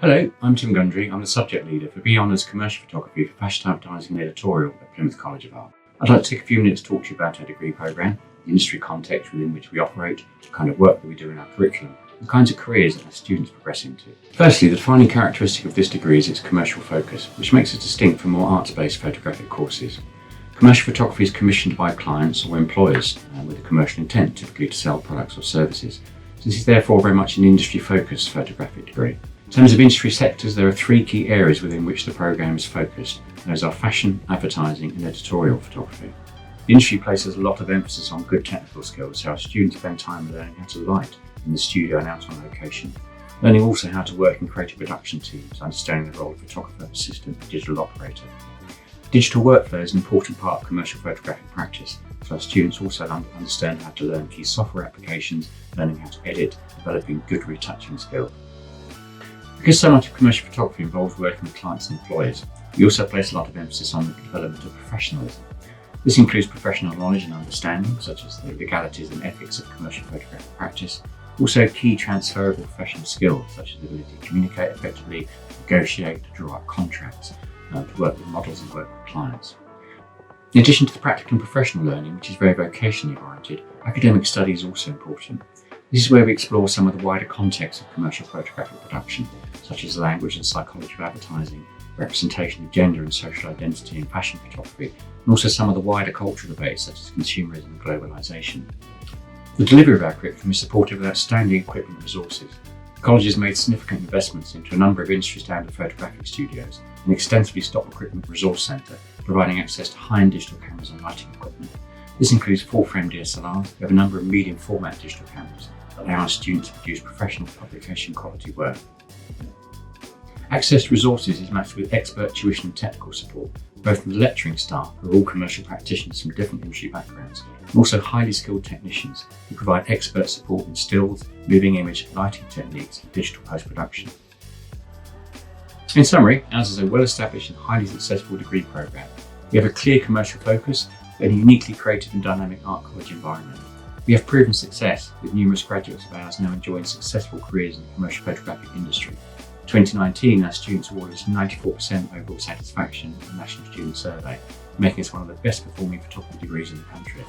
Hello, I'm Tim Gundry. I'm the subject leader for B Honours Commercial Photography for Fashion Advertising and Editorial at Plymouth College of Art. I'd like to take a few minutes to talk to you about our degree programme, the industry context within which we operate, the kind of work that we do in our curriculum, and the kinds of careers that our students progress into. Firstly, the defining characteristic of this degree is its commercial focus, which makes it distinct from more arts-based photographic courses. Commercial photography is commissioned by clients or employers with a commercial intent, typically to sell products or services. So this is therefore very much an industry-focused photographic degree. In terms of industry sectors, there are three key areas within which the programme is focused. Those are fashion, advertising and editorial photography. The industry places a lot of emphasis on good technical skills, so our students spend time learning how to light in the studio and out on location, learning also how to work in creative production teams, understanding the role of photographer, assistant and digital operator. Digital workflow is an important part of commercial photographic practice, so our students also understand how to learn key software applications, learning how to edit, developing good retouching skills. Because so much of commercial photography involves working with clients and employers, we also place a lot of emphasis on the development of professionalism. This includes professional knowledge and understanding, such as the legalities and ethics of commercial photographic practice, also key transferable professional skills, such as the ability to communicate effectively, negotiate, to draw up contracts, to work with models and work with clients. In addition to the practical and professional learning, which is very vocationally oriented, academic study is also important. This is where we explore some of the wider context of commercial photographic production, such as language and psychology of advertising, representation of gender and social identity in fashion photography, and also some of the wider cultural debates such as consumerism and globalisation. The delivery of our curriculum is supported with outstanding equipment and resources. The college has made significant investments into a number of industry-standard photographic studios, an extensively stocked equipment resource centre, providing access to high-end digital cameras and lighting equipment. This includes full-frame DSLRs. We have a number of medium-format digital cameras that allow our students to produce professional publication quality work. Access to resources is matched with expert tuition and technical support, both from the lecturing staff, who are all commercial practitioners from different industry backgrounds, and also highly skilled technicians who provide expert support in stills, moving image, lighting techniques, and digital post-production. In summary, ours is a well-established and highly successful degree programme. We have a clear commercial focus and a uniquely creative and dynamic art college environment. We have proven success, with numerous graduates of ours now enjoying successful careers in the commercial photographic industry. In 2019, our students awarded us 94% overall satisfaction in the National Student Survey, making us one of the best performing photography degrees in the country.